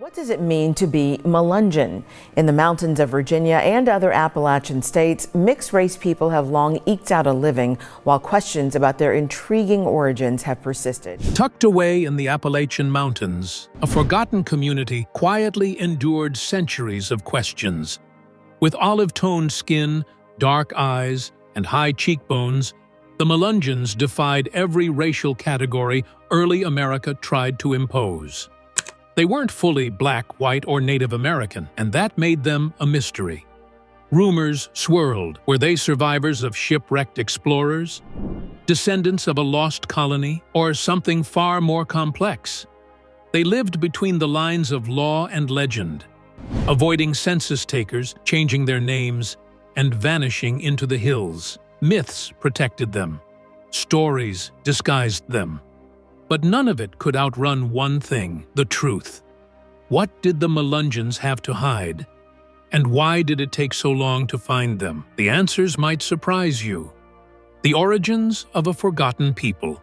What does it mean to be Melungeon? In the mountains of Virginia and other Appalachian states, mixed-race people have long eked out a living, while questions about their intriguing origins have persisted. Tucked away in the Appalachian Mountains, a forgotten community quietly endured centuries of questions. With olive-toned skin, dark eyes, and high cheekbones, the Melungeons defied every racial category early America tried to impose. They weren't fully black, white, or Native American, and that made them a mystery. Rumors swirled. Were they survivors of shipwrecked explorers, descendants of a lost colony, or something far more complex? They lived between the lines of law and legend, avoiding census takers, changing their names, and vanishing into the hills. Myths protected them. Stories disguised them. But none of it could outrun one thing: the truth. What did the Melungeons have to hide? And why did it take so long to find them? The answers might surprise you. The origins of a forgotten people.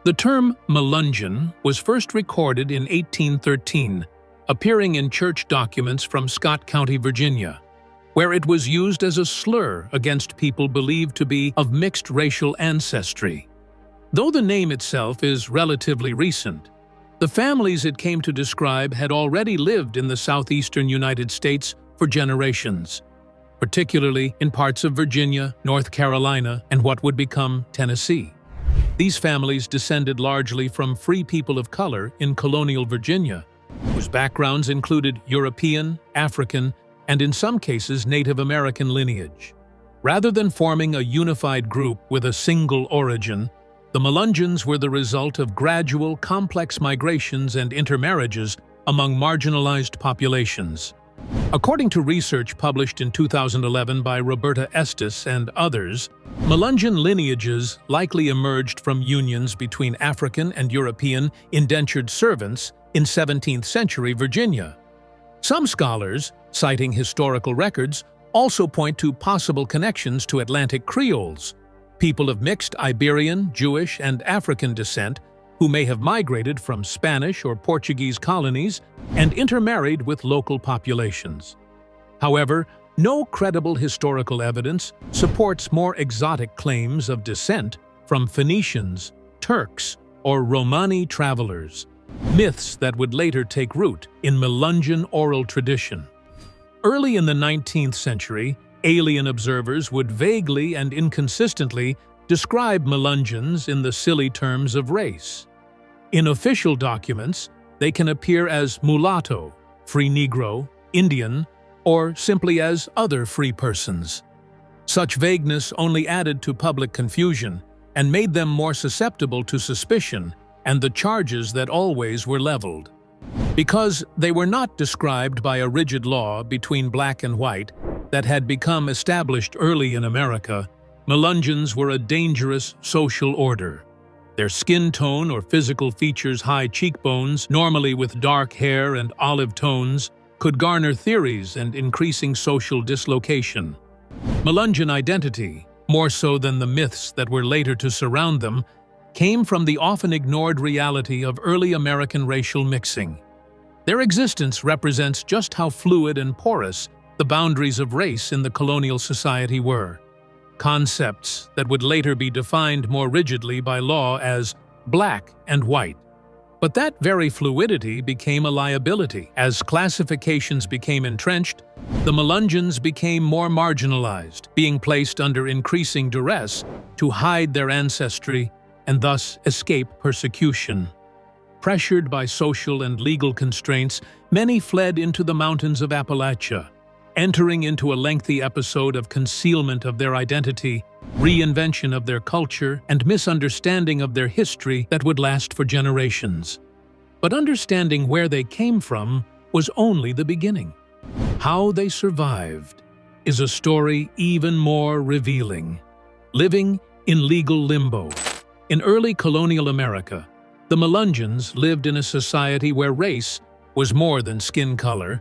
The term Melungeon was first recorded in 1813, appearing in church documents from Scott County, Virginia, where it was used as a slur against people believed to be of mixed racial ancestry. Though the name itself is relatively recent, the families it came to describe had already lived in the southeastern United States for generations, particularly in parts of Virginia, North Carolina, and what would become Tennessee. These families descended largely from free people of color in colonial Virginia, whose backgrounds included European, African, and in some cases Native American lineage. Rather than forming a unified group with a single origin, the Melungeons were the result of gradual, complex migrations and intermarriages among marginalized populations. According to research published in 2011 by Roberta Estes and others, Melungeon lineages likely emerged from unions between African and European indentured servants in 17th century Virginia. Some scholars, citing historical records, also point to possible connections to Atlantic Creoles, people of mixed Iberian, Jewish, and African descent who may have migrated from Spanish or Portuguese colonies and intermarried with local populations. However, no credible historical evidence supports more exotic claims of descent from Phoenicians, Turks, or Romani travelers, myths that would later take root in Melungeon oral tradition. Early in the 19th century, alien observers would vaguely and inconsistently describe Melungeons in the silly terms of race. In official documents, they can appear as mulatto, free Negro, Indian, or simply as other free persons. Such vagueness only added to public confusion and made them more susceptible to suspicion and the charges that always were leveled. Because they were not described by a rigid law between black and white that had become established early in America, Melungeons were a dangerous social order. Their skin tone or physical features, high cheekbones, normally with dark hair and olive tones, could garner theories and increasing social dislocation. Melungeon identity, more so than the myths that were later to surround them, came from the often ignored reality of early American racial mixing. Their existence represents just how fluid and porous the boundaries of race in the colonial society were. Concepts that would later be defined more rigidly by law as black and white. But that very fluidity became a liability. As classifications became entrenched, the Melungeons became more marginalized, being placed under increasing duress to hide their ancestry and thus escape persecution. Pressured by social and legal constraints, many fled into the mountains of Appalachia, entering into a lengthy episode of concealment of their identity, reinvention of their culture, and misunderstanding of their history that would last for generations. But understanding where they came from was only the beginning. How they survived is a story even more revealing. Living in legal limbo. In early colonial America, the Melungeons lived in a society where race was more than skin color.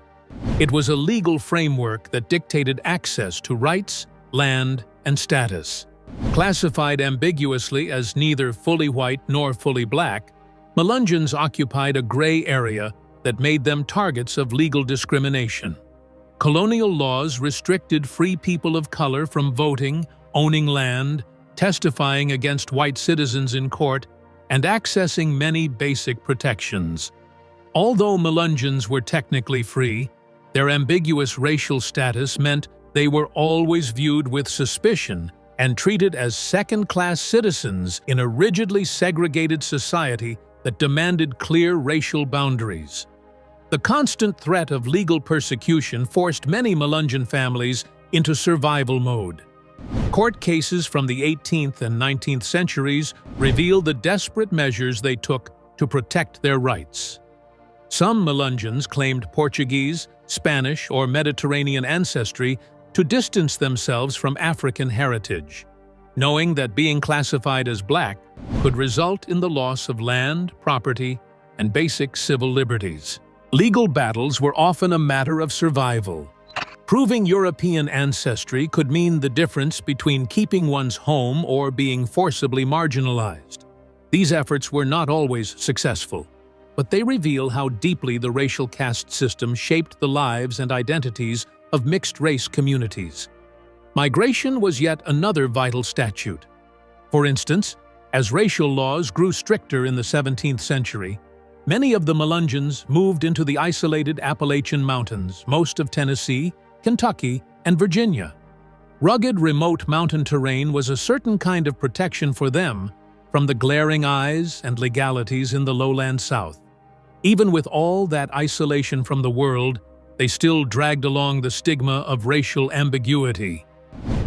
It was a legal framework that dictated access to rights, land, and status. Classified ambiguously as neither fully white nor fully black, Melungeons occupied a gray area that made them targets of legal discrimination. Colonial laws restricted free people of color from voting, owning land, testifying against white citizens in court, and accessing many basic protections. Although Melungeons were technically free, their ambiguous racial status meant they were always viewed with suspicion and treated as second-class citizens in a rigidly segregated society that demanded clear racial boundaries. The constant threat of legal persecution forced many Melungeon families into survival mode. Court cases from the 18th and 19th centuries reveal the desperate measures they took to protect their rights. Some Melungeons claimed Portuguese, Spanish, or Mediterranean ancestry to distance themselves from African heritage, knowing that being classified as black could result in the loss of land, property, and basic civil liberties. Legal battles were often a matter of survival. Proving European ancestry could mean the difference between keeping one's home or being forcibly marginalized. These efforts were not always successful, but they reveal how deeply the racial caste system shaped the lives and identities of mixed-race communities. Migration was yet another vital statute. For instance, as racial laws grew stricter in the 17th century, many of the Melungeons moved into the isolated Appalachian Mountains, most of Tennessee, Kentucky, and Virginia. Rugged, remote mountain terrain was a certain kind of protection for them from the glaring eyes and legalities in the lowland South. Even with all that isolation from the world, they still dragged along the stigma of racial ambiguity.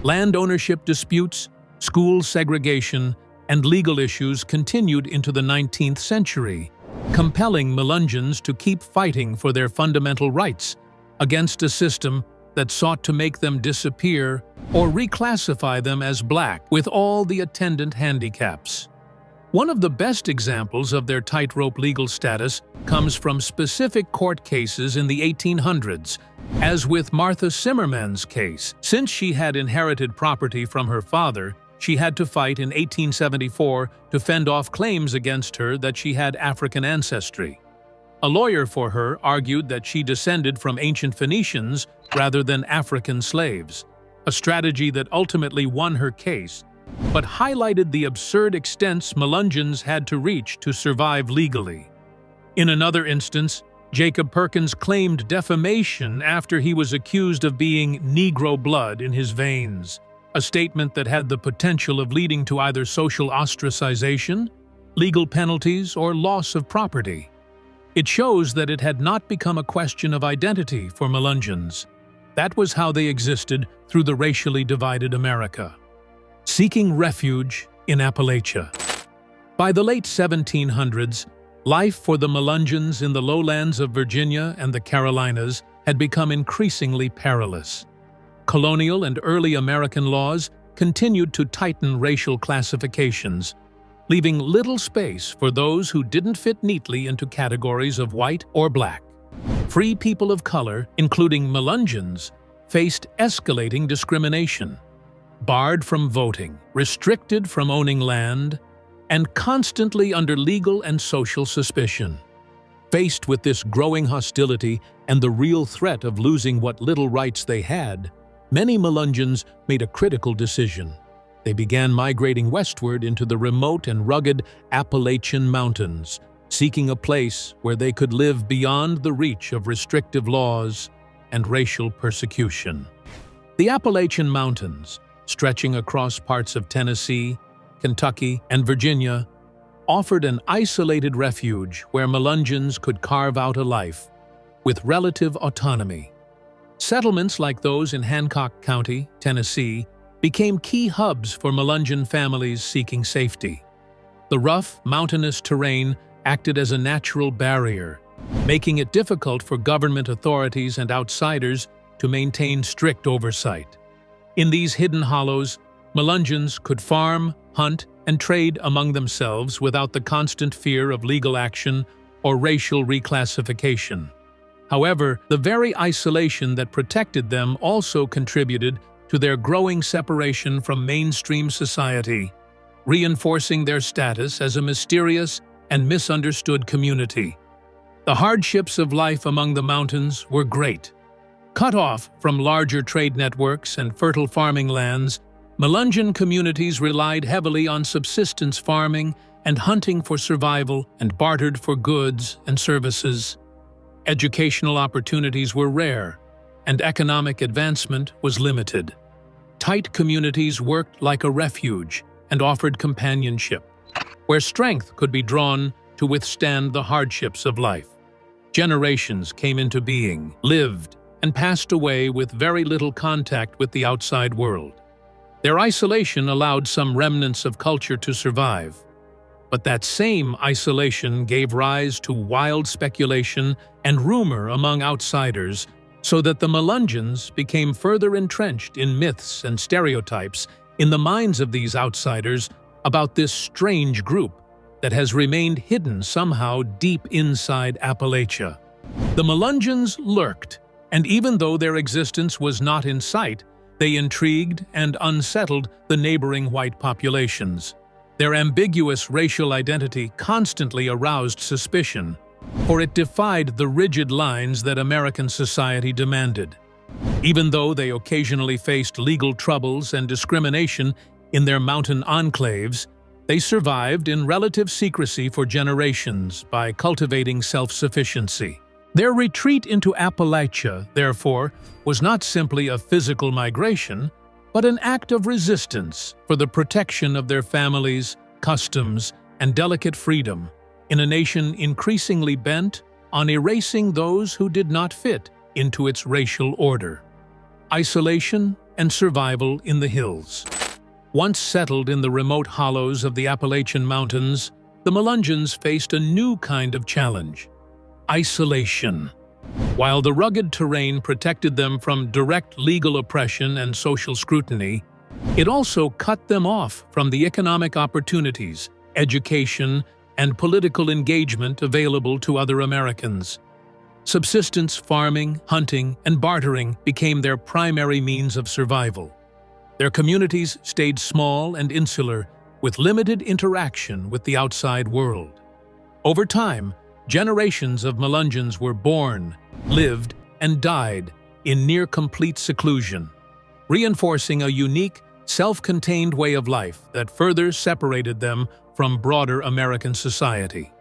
Land ownership disputes, school segregation, and legal issues continued into the 19th century, compelling Melungeons to keep fighting for their fundamental rights against a system that sought to make them disappear or reclassify them as black with all the attendant handicaps. One of the best examples of their tightrope legal status comes from specific court cases in the 1800s, as with Martha Zimmerman's case. Since she had inherited property from her father, she had to fight in 1874 to fend off claims against her that she had African ancestry. A lawyer for her argued that she descended from ancient Phoenicians rather than African slaves, a strategy that ultimately won her case, but highlighted the absurd extents Melungeons had to reach to survive legally. In another instance, Jacob Perkins claimed defamation after he was accused of being Negro blood in his veins, a statement that had the potential of leading to either social ostracization, legal penalties, or loss of property. It shows that it had not become a question of identity for Melungeons. That was how they existed through the racially divided America. Seeking refuge in Appalachia. By the late 1700s, life for the Melungeons in the lowlands of Virginia and the Carolinas had become increasingly perilous. Colonial and early American laws continued to tighten racial classifications, leaving little space for those who didn't fit neatly into categories of white or black. Free people of color, including Melungeons, faced escalating discrimination. Barred from voting, restricted from owning land, and constantly under legal and social suspicion. Faced with this growing hostility and the real threat of losing what little rights they had, many Melungeons made a critical decision. They began migrating westward into the remote and rugged Appalachian Mountains, seeking a place where they could live beyond the reach of restrictive laws and racial persecution. The Appalachian Mountains, stretching across parts of Tennessee, Kentucky, and Virginia, offered an isolated refuge where Melungeons could carve out a life with relative autonomy. Settlements like those in Hancock County, Tennessee, became key hubs for Melungeon families seeking safety. The rough, mountainous terrain acted as a natural barrier, making it difficult for government authorities and outsiders to maintain strict oversight. In these hidden hollows, Melungeons could farm, hunt, and trade among themselves without the constant fear of legal action or racial reclassification. However, the very isolation that protected them also contributed to their growing separation from mainstream society, reinforcing their status as a mysterious and misunderstood community. The hardships of life among the mountains were great. Cut off from larger trade networks and fertile farming lands, Melungeon communities relied heavily on subsistence farming and hunting for survival and bartered for goods and services. Educational opportunities were rare, and economic advancement was limited. Tight communities worked like a refuge and offered companionship, where strength could be drawn to withstand the hardships of life. Generations came into being, lived, and passed away with very little contact with the outside world. Their isolation allowed some remnants of culture to survive. But that same isolation gave rise to wild speculation and rumor among outsiders, so that the Melungeons became further entrenched in myths and stereotypes in the minds of these outsiders about this strange group that has remained hidden somehow deep inside Appalachia. The Melungeons lurked, and even though their existence was not in sight, they intrigued and unsettled the neighboring white populations. Their ambiguous racial identity constantly aroused suspicion, for it defied the rigid lines that American society demanded. Even though they occasionally faced legal troubles and discrimination in their mountain enclaves, they survived in relative secrecy for generations by cultivating self-sufficiency. Their retreat into Appalachia, therefore, was not simply a physical migration, but an act of resistance for the protection of their families, customs, and delicate freedom in a nation increasingly bent on erasing those who did not fit into its racial order. Isolation and survival in the hills. Once settled in the remote hollows of the Appalachian Mountains, the Melungeons faced a new kind of challenge: isolation. While the rugged terrain protected them from direct legal oppression and social scrutiny, it also cut them off from the economic opportunities, education, and political engagement available to other Americans. Subsistence farming, hunting, and bartering became their primary means of survival. Their communities stayed small and insular, with limited interaction with the outside world. Over time, generations of Melungeons were born, lived, and died in near-complete seclusion, reinforcing a unique, self-contained way of life that further separated them from broader American society.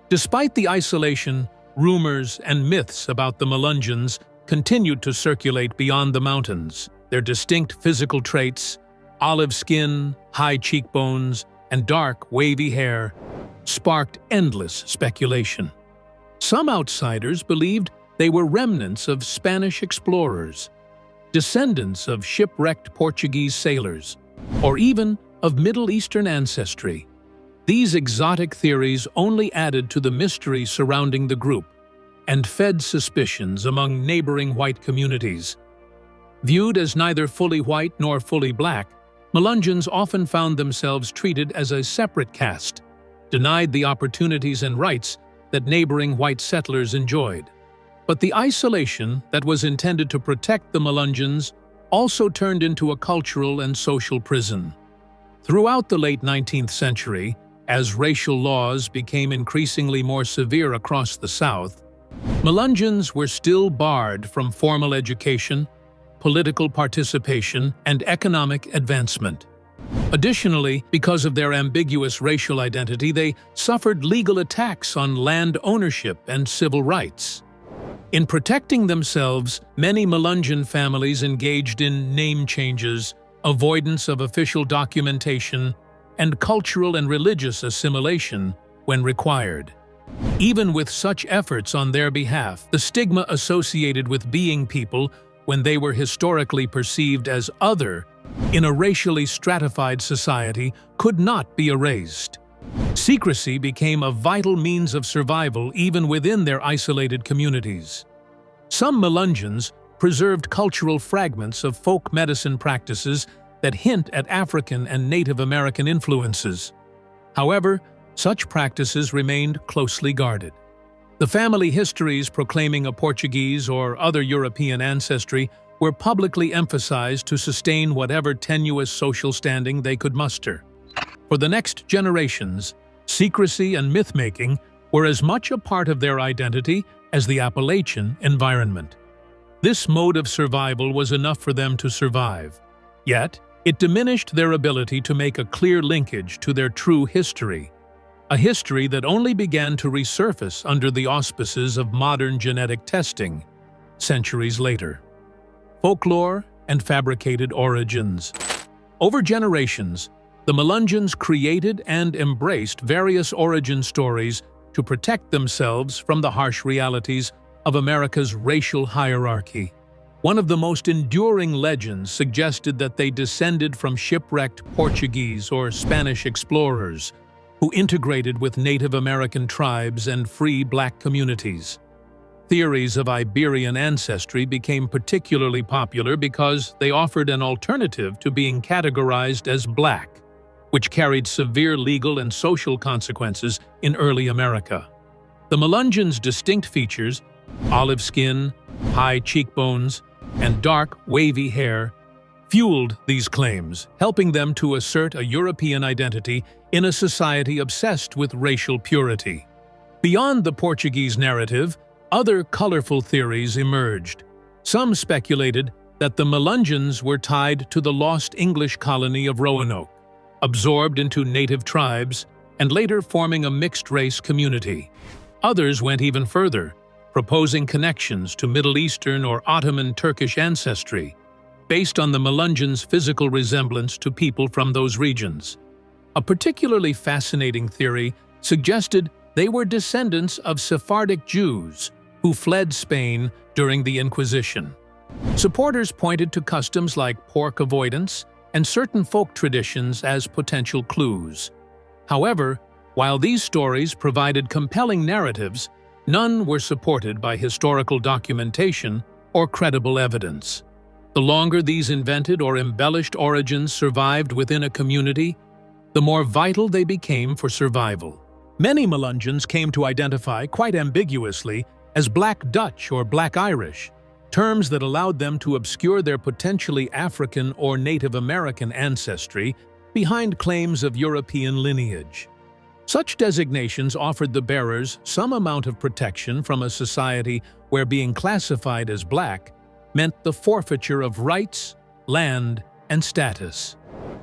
Despite the isolation, rumors and myths about the Melungeons continued to circulate beyond the mountains. Their distinct physical traits, olive skin, high cheekbones, and dark, wavy hair, sparked endless speculation. Some outsiders believed they were remnants of Spanish explorers, descendants of shipwrecked Portuguese sailors, or even of Middle Eastern ancestry. These exotic theories only added to the mystery surrounding the group and fed suspicions among neighboring white communities. Viewed as neither fully white nor fully black, Melungeons often found themselves treated as a separate caste, denied the opportunities and rights that neighboring white settlers enjoyed. But the isolation that was intended to protect the Melungeons also turned into a cultural and social prison. Throughout the late 19th century, as racial laws became increasingly more severe across the South, Melungeons were still barred from formal education, political participation, and economic advancement. Additionally, because of their ambiguous racial identity, they suffered legal attacks on land ownership and civil rights. In protecting themselves, many Melungeon families engaged in name changes, avoidance of official documentation, and cultural and religious assimilation when required. Even with such efforts on their behalf, the stigma associated with being people when they were historically perceived as other in a racially stratified society could not be erased. Secrecy became a vital means of survival even within their isolated communities. Some Melungeons preserved cultural fragments of folk medicine practices that hint at African and Native American influences. However, such practices remained closely guarded. The family histories proclaiming a Portuguese or other European ancestry were publicly emphasized to sustain whatever tenuous social standing they could muster. For the next generations, secrecy and myth-making were as much a part of their identity as the Appalachian environment. This mode of survival was enough for them to survive, yet it diminished their ability to make a clear linkage to their true history, a history that only began to resurface under the auspices of modern genetic testing centuries later. Folklore and fabricated origins. Over generations, the Melungeons created and embraced various origin stories to protect themselves from the harsh realities of America's racial hierarchy. One of the most enduring legends suggested that they descended from shipwrecked Portuguese or Spanish explorers who integrated with Native American tribes and free black communities. Theories of Iberian ancestry became particularly popular because they offered an alternative to being categorized as black, which carried severe legal and social consequences in early America. The Melungeons' distinct features, olive skin, high cheekbones, and dark, wavy hair, fueled these claims, helping them to assert a European identity in a society obsessed with racial purity. Beyond the Portuguese narrative, other colorful theories emerged. Some speculated that the Melungeons were tied to the lost English colony of Roanoke, absorbed into native tribes, and later forming a mixed-race community. Others went even further, proposing connections to Middle Eastern or Ottoman Turkish ancestry, based on the Melungeons' physical resemblance to people from those regions. A particularly fascinating theory suggested they were descendants of Sephardic Jews who fled Spain during the Inquisition. Supporters pointed to customs like pork avoidance and certain folk traditions as potential clues. However, while these stories provided compelling narratives, none were supported by historical documentation or credible evidence. The longer these invented or embellished origins survived within a community, the more vital they became for survival. Many Melungeons came to identify quite ambiguously as Black Dutch or Black Irish, terms that allowed them to obscure their potentially African or Native American ancestry behind claims of European lineage. Such designations offered the bearers some amount of protection from a society where being classified as black meant the forfeiture of rights, land, and status.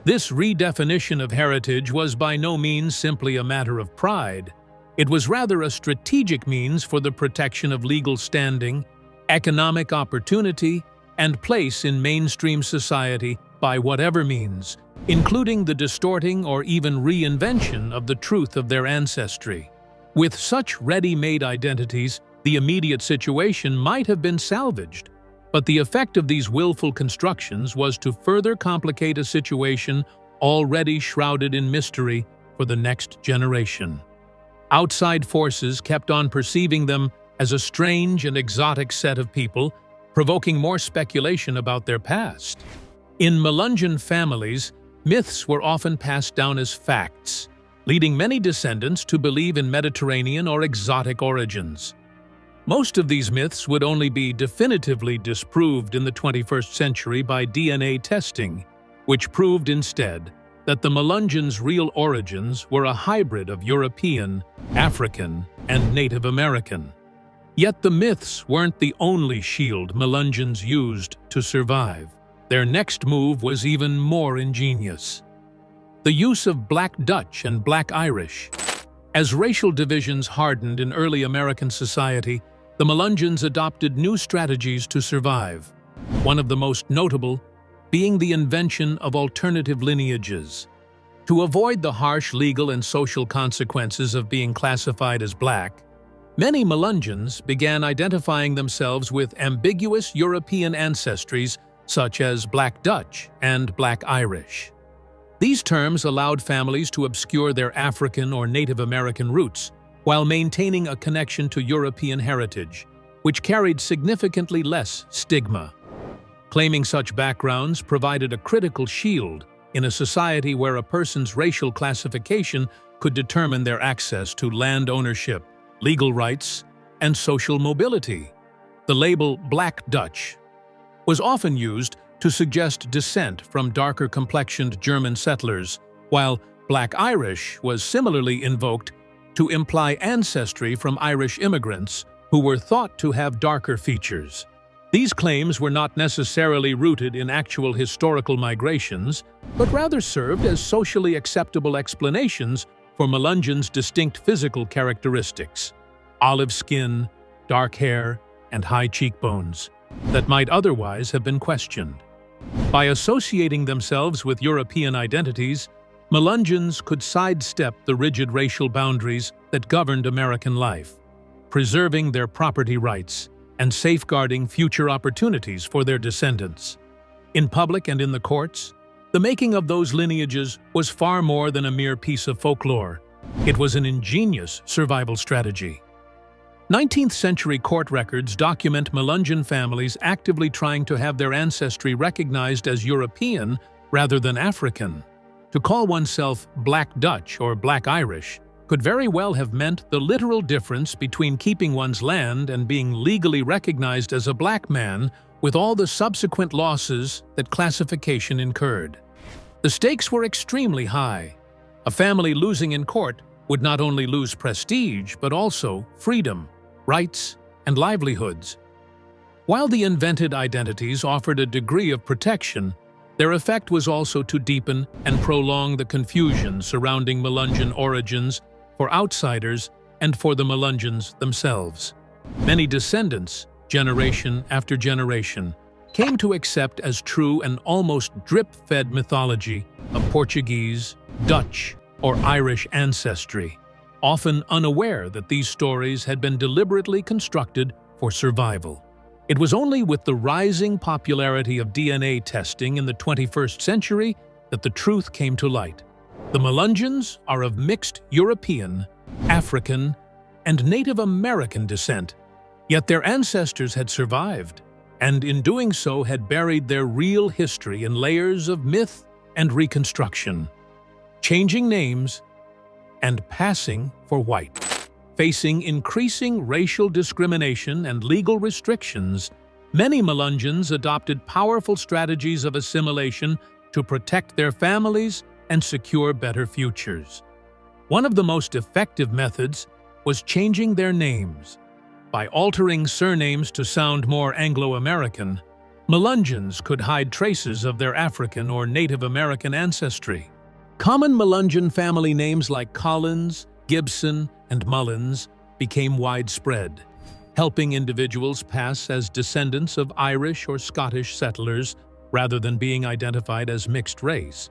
This redefinition of heritage was by no means simply a matter of pride. It was rather a strategic means for the protection of legal standing, economic opportunity, and place in mainstream society by whatever means, including the distorting or even reinvention of the truth of their ancestry. With such ready-made identities, the immediate situation might have been salvaged, but the effect of these willful constructions was to further complicate a situation already shrouded in mystery for the next generation. Outside forces kept on perceiving them as a strange and exotic set of people, provoking more speculation about their past. In Melungeon families, myths were often passed down as facts, leading many descendants to believe in Mediterranean or exotic origins. Most of these myths would only be definitively disproved in the 21st century by DNA testing, which proved instead that the Melungeons' real origins were a hybrid of European, African, and Native American. Yet the myths weren't the only shield Melungeons used to survive. Their next move was even more ingenious: the use of Black Dutch and Black Irish. As racial divisions hardened in early American society, the Melungeons adopted new strategies to survive, one of the most notable being the invention of alternative lineages. To avoid the harsh legal and social consequences of being classified as black, many Melungeons began identifying themselves with ambiguous European ancestries such as Black Dutch and Black Irish. These terms allowed families to obscure their African or Native American roots while maintaining a connection to European heritage, which carried significantly less stigma. Claiming such backgrounds provided a critical shield in a society where a person's racial classification could determine their access to land ownership, legal rights, and social mobility. The label Black Dutch was often used to suggest descent from darker-complexioned German settlers, while Black Irish was similarly invoked to imply ancestry from Irish immigrants who were thought to have darker features. These claims were not necessarily rooted in actual historical migrations, but rather served as socially acceptable explanations for Melungeons' distinct physical characteristics: olive skin, dark hair, and high cheekbones that might otherwise have been questioned. By associating themselves with European identities, Melungeons could sidestep the rigid racial boundaries that governed American life, preserving their property rights and safeguarding future opportunities for their descendants. In public and in the courts, the making of those lineages was far more than a mere piece of folklore. It was an ingenious survival strategy. 19th-century court records document Melungeon families actively trying to have their ancestry recognized as European rather than African. To call oneself Black Dutch or Black Irish could very well have meant the literal difference between keeping one's land and being legally recognized as a black man, with all the subsequent losses that classification incurred. The stakes were extremely high. A family losing in court would not only lose prestige, but also freedom, rights, and livelihoods. While the invented identities offered a degree of protection, their effect was also to deepen and prolong the confusion surrounding Melungeon origins for outsiders and for the Melungeons themselves. Many descendants, generation after generation, came to accept as true an almost drip-fed mythology of Portuguese, Dutch, or Irish ancestry, often unaware that these stories had been deliberately constructed for survival. It was only with the rising popularity of DNA testing in the 21st century that the truth came to light. The Melungeons are of mixed European, African, and Native American descent, yet their ancestors had survived, and in doing so had buried their real history in layers of myth and reconstruction. Changing names and passing for white. Facing increasing racial discrimination and legal restrictions, many Melungeons adopted powerful strategies of assimilation to protect their families and secure better futures. One of the most effective methods was changing their names. By altering surnames to sound more Anglo-American, Melungeons could hide traces of their African or Native American ancestry. Common Melungeon family names like Collins, Gibson, and Mullins became widespread, helping individuals pass as descendants of Irish or Scottish settlers rather than being identified as mixed race.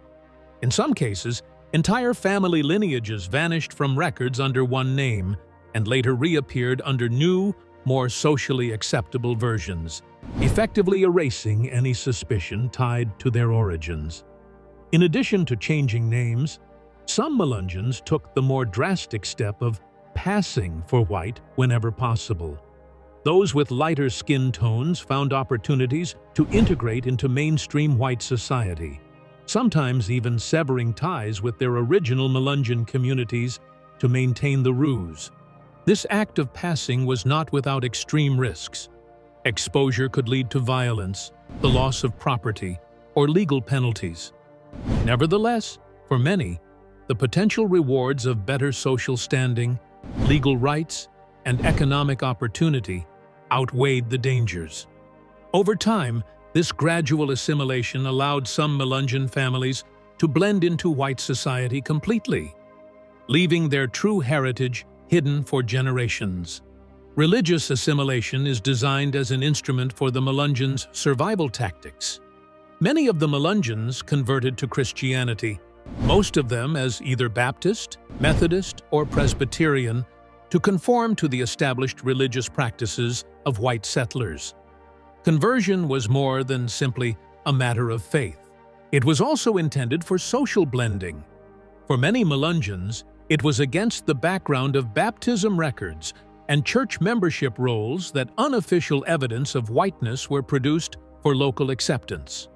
In some cases, entire family lineages vanished from records under one name and later reappeared under new, more socially acceptable versions, effectively erasing any suspicion tied to their origins. In addition to changing names, some Melungeons took the more drastic step of passing for white whenever possible. Those with lighter skin tones found opportunities to integrate into mainstream white society, sometimes even severing ties with their original Melungeon communities to maintain the ruse. This act of passing was not without extreme risks. Exposure could lead to violence, the loss of property, or legal penalties. Nevertheless, for many, the potential rewards of better social standing, legal rights, and economic opportunity outweighed the dangers. Over time, this gradual assimilation allowed some Melungeon families to blend into white society completely, leaving their true heritage hidden for generations. Religious assimilation is designed as an instrument for the Melungeons' survival tactics. Many of the Melungeons converted to Christianity, most of them as either Baptist, Methodist, or Presbyterian, to conform to the established religious practices of white settlers. Conversion was more than simply a matter of faith. It was also intended for social blending. For many Melungeons, it was against the background of baptism records and church membership rolls that unofficial evidence of whiteness were produced for local acceptance.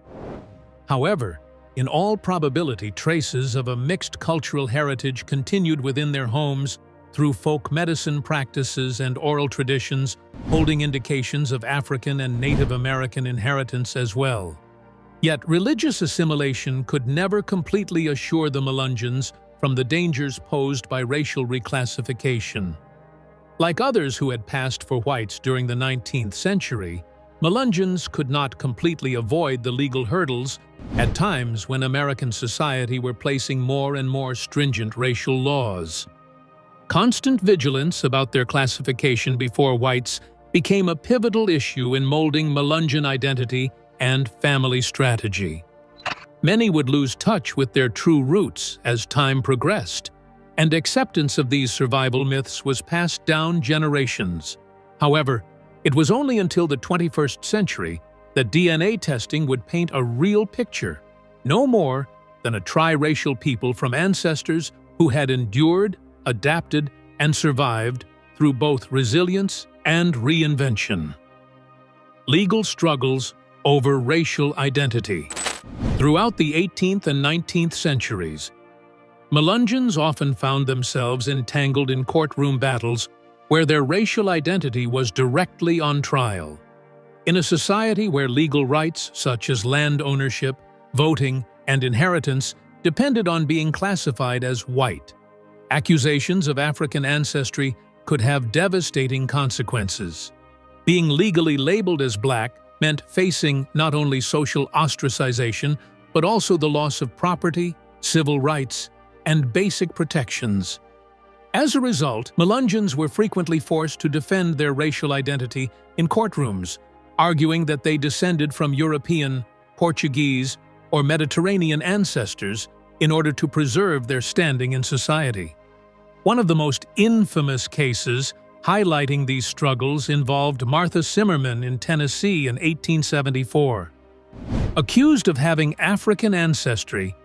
However, in all probability, traces of a mixed cultural heritage continued within their homes through folk medicine practices and oral traditions, holding indications of African and Native American inheritance as well. Yet religious assimilation could never completely assure the Melungeons from the dangers posed by racial reclassification. Like others who had passed for whites during the 19th century, Melungeons could not completely avoid the legal hurdles at times when American society were placing more and more stringent racial laws. Constant vigilance about their classification before whites became a pivotal issue in molding Melungeon identity and family strategy. Many would lose touch with their true roots as time progressed, and acceptance of these survival myths was passed down generations. However, it was only until the 21st century that DNA testing would paint a real picture, no more than a triracial people from ancestors who had endured, adapted, and survived through both resilience and reinvention. Legal struggles over racial identity. Throughout the 18th and 19th centuries, Melungeons often found themselves entangled in courtroom battles where their racial identity was directly on trial. In a society where legal rights such as land ownership, voting, and inheritance depended on being classified as white, accusations of African ancestry could have devastating consequences. Being legally labeled as black meant facing not only social ostracization, but also the loss of property, civil rights, and basic protections. As a result, Melungeons were frequently forced to defend their racial identity in courtrooms, arguing that they descended from European, Portuguese, or Mediterranean ancestors in order to preserve their standing in society. One of the most infamous cases highlighting these struggles involved Martha Zimmerman in Tennessee in 1874. Accused of having African ancestry,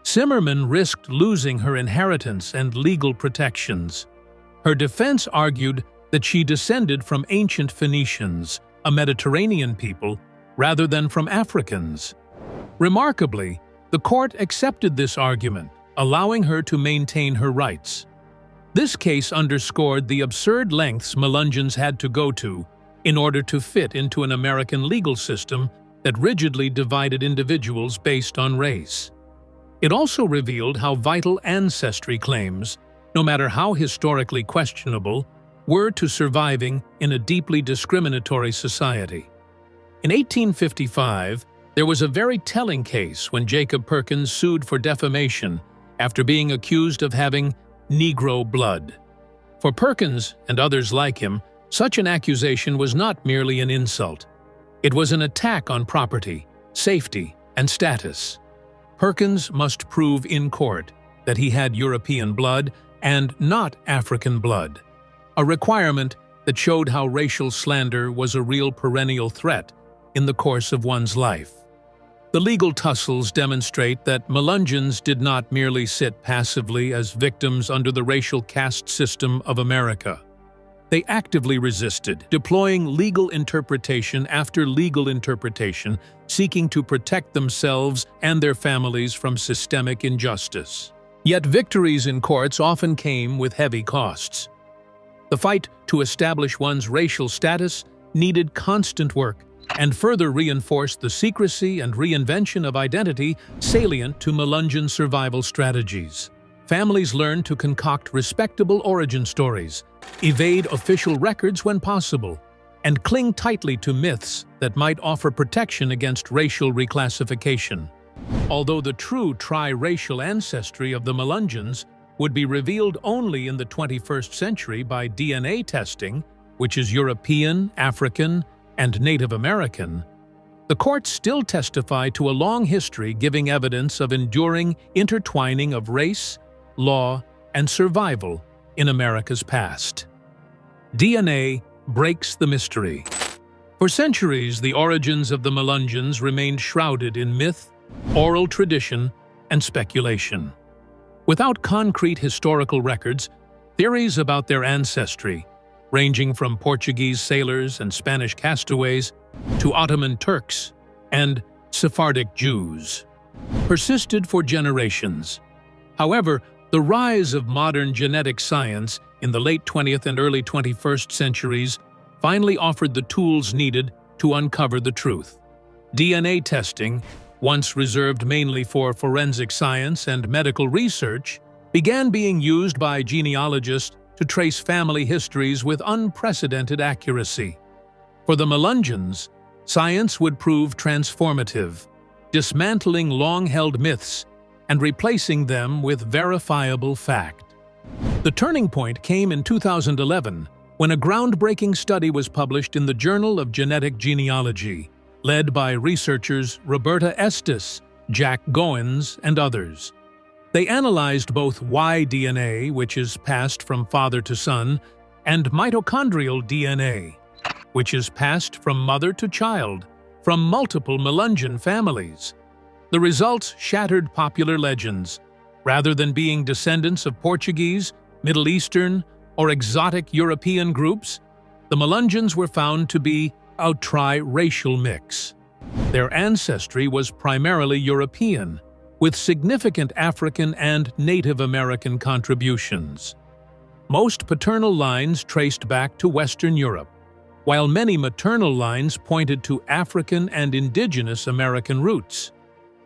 Zimmerman risked losing her inheritance and legal protections. Her defense argued that she descended from ancient Phoenicians, a Mediterranean people, rather than from Africans. Remarkably, the court accepted this argument, allowing her to maintain her rights. This case underscored the absurd lengths Melungeons had to go to in order to fit into an American legal system that rigidly divided individuals based on race. It also revealed how vital ancestry claims, no matter how historically questionable, were to surviving in a deeply discriminatory society. In 1855, there was a very telling case when Jacob Perkins sued for defamation after being accused of having Negro blood. For Perkins and others like him, such an accusation was not merely an insult. It was an attack on property, safety, and status. Perkins must prove in court that he had European blood and not African blood, a requirement that showed how racial slander was a real perennial threat in the course of one's life. The legal tussles demonstrate that Melungeons did not merely sit passively as victims under the racial caste system of America. They actively resisted, deploying legal interpretation after legal interpretation, seeking to protect themselves and their families from systemic injustice. Yet victories in courts often came with heavy costs. The fight to establish one's racial status needed constant work, and further reinforced the secrecy and reinvention of identity salient to Melungeon survival strategies. Families learned to concoct respectable origin stories, evade official records when possible, and cling tightly to myths that might offer protection against racial reclassification. Although the true triracial ancestry of the Melungeons would be revealed only in the 21st century by DNA testing, which is European, African, and Native American, the courts still testify to a long history giving evidence of enduring intertwining of race, law, and survival in America's past. DNA breaks the mystery. For centuries, the origins of the Melungeons remained shrouded in myth, oral tradition, and speculation. Without concrete historical records, theories about their ancestry, ranging from Portuguese sailors and Spanish castaways to Ottoman Turks and Sephardic Jews, persisted for generations. However, the rise of modern genetic science in the late 20th and early 21st centuries finally offered the tools needed to uncover the truth. DNA testing, once reserved mainly for forensic science and medical research, began being used by genealogists to trace family histories with unprecedented accuracy. For the Melungeons, science would prove transformative, dismantling long-held myths and replacing them with verifiable fact. The turning point came in 2011 when a groundbreaking study was published in the Journal of Genetic Genealogy, led by researchers Roberta Estes, Jack Goins, and others. They analyzed both Y DNA, which is passed from father to son, and mitochondrial DNA, which is passed from mother to child, from multiple Melungeon families. The results shattered popular legends. Rather than being descendants of Portuguese, Middle Eastern, or exotic European groups, the Melungeons were found to be a tri-racial mix. Their ancestry was primarily European, with significant African and Native American contributions. Most paternal lines traced back to Western Europe, while many maternal lines pointed to African and indigenous American roots.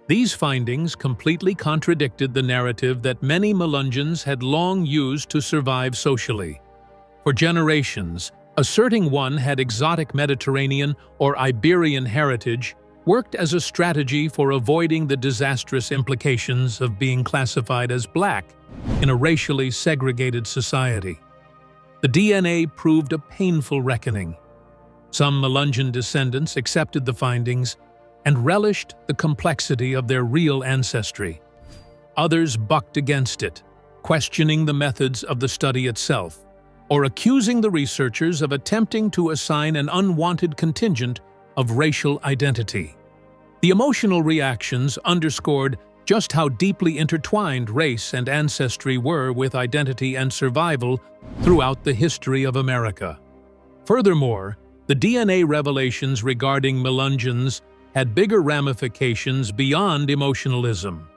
These findings completely contradicted the narrative that many Melungeons had long used to survive socially. For generations, asserting one had exotic Mediterranean or Iberian heritage worked as a strategy for avoiding the disastrous implications of being classified as black in a racially segregated society. The DNA proved a painful reckoning. Some Melungeon descendants accepted the findings and relished the complexity of their real ancestry. Others bucked against it, questioning the methods of the study itself, or accusing the researchers of attempting to assign an unwanted contingent of racial identity. The emotional reactions underscored just how deeply intertwined race and ancestry were with identity and survival throughout the history of America. Furthermore, the DNA revelations regarding Melungeons had bigger ramifications beyond emotionalism.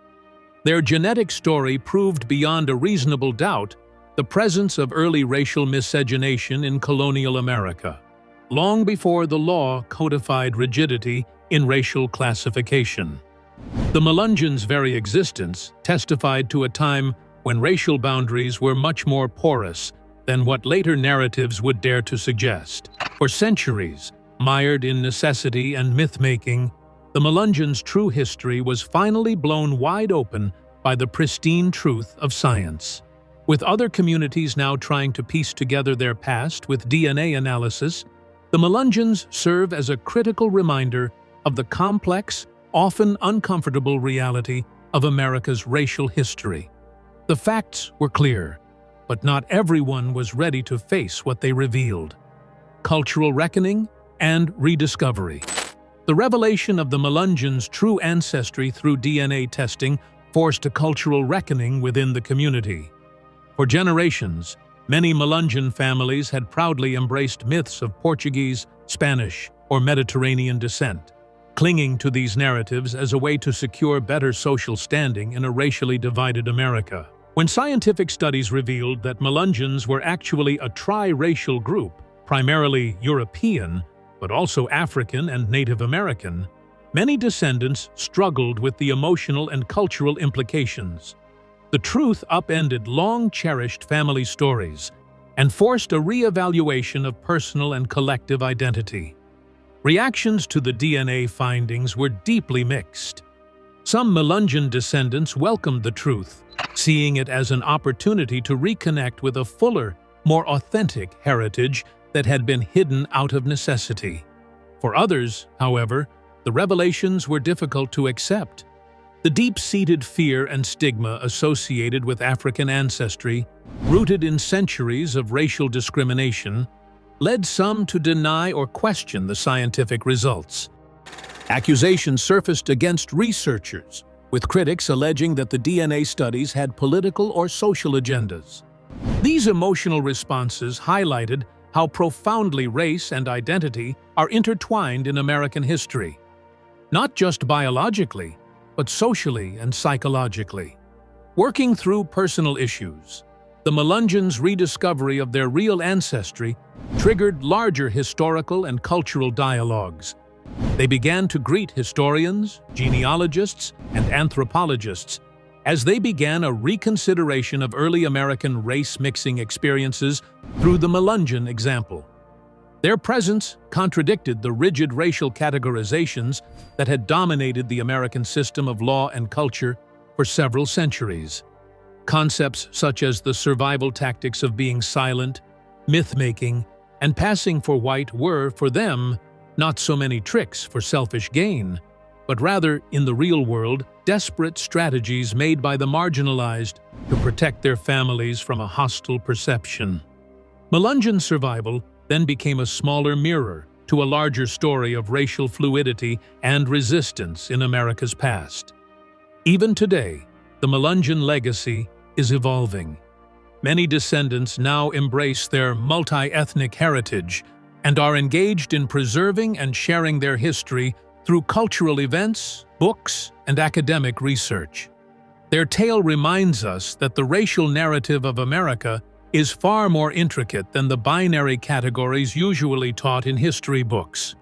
Their genetic story proved beyond a reasonable doubt the presence of early racial miscegenation in colonial America, long before the law codified rigidity in racial classification. The Melungeons' very existence testified to a time when racial boundaries were much more porous than what later narratives would dare to suggest. For centuries, mired in necessity and myth-making, the Melungeons' true history was finally blown wide open by the pristine truth of science. With other communities now trying to piece together their past with DNA analysis, the Melungeons serve as a critical reminder of the complex, often uncomfortable reality of America's racial history. The facts were clear, but not everyone was ready to face what they revealed: cultural reckoning and rediscovery. The revelation of the Melungeons' true ancestry through DNA testing forced a cultural reckoning within the community. For generations, many Melungeon families had proudly embraced myths of Portuguese, Spanish, or Mediterranean descent, clinging to these narratives as a way to secure better social standing in a racially divided America. When scientific studies revealed that Melungeons were actually a tri-racial group, primarily European, but also African and Native American, many descendants struggled with the emotional and cultural implications. The truth upended long-cherished family stories and forced a re-evaluation of personal and collective identity. Reactions to the DNA findings were deeply mixed. Some Melungeon descendants welcomed the truth, seeing it as an opportunity to reconnect with a fuller, more authentic heritage that had been hidden out of necessity. For others, however, the revelations were difficult to accept. The deep-seated fear and stigma associated with African ancestry, rooted in centuries of racial discrimination, led some to deny or question the scientific results. Accusations surfaced against researchers, with critics alleging that the DNA studies had political or social agendas. These emotional responses highlighted how profoundly race and identity are intertwined in American history, not just biologically, but socially and psychologically. Working through personal issues, the Melungeons' rediscovery of their real ancestry triggered larger historical and cultural dialogues. They began to greet historians, genealogists, and anthropologists, as they began a reconsideration of early American race-mixing experiences through the Melungeon example. Their presence contradicted the rigid racial categorizations that had dominated the American system of law and culture for several centuries. Concepts such as the survival tactics of being silent, myth-making, and passing for white were, for them, not so many tricks for selfish gain, but rather, in the real world, desperate strategies made by the marginalized to protect their families from a hostile perception. Melungeon survival then became a smaller mirror to a larger story of racial fluidity and resistance in America's past. Even today, the Melungeon legacy is evolving. Many descendants now embrace their multi-ethnic heritage and are engaged in preserving and sharing their history through cultural events, books, and academic research. Their tale reminds us that the racial narrative of America is far more intricate than the binary categories usually taught in history books.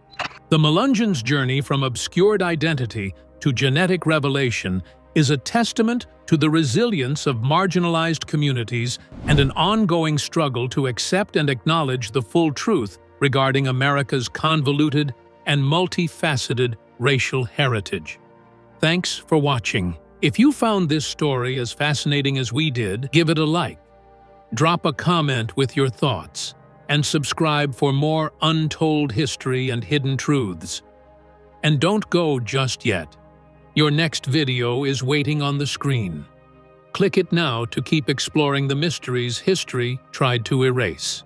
The Melungeons' journey from obscured identity to genetic revelation is a testament to the resilience of marginalized communities and an ongoing struggle to accept and acknowledge the full truth regarding America's convoluted and multifaceted racial heritage. Thanks for watching. If you found this story as fascinating as we did, give it a like. Drop a comment with your thoughts, and subscribe for more untold history and hidden truths. And don't go just yet. Your next video is waiting on the screen. Click it now to keep exploring the mysteries history tried to erase.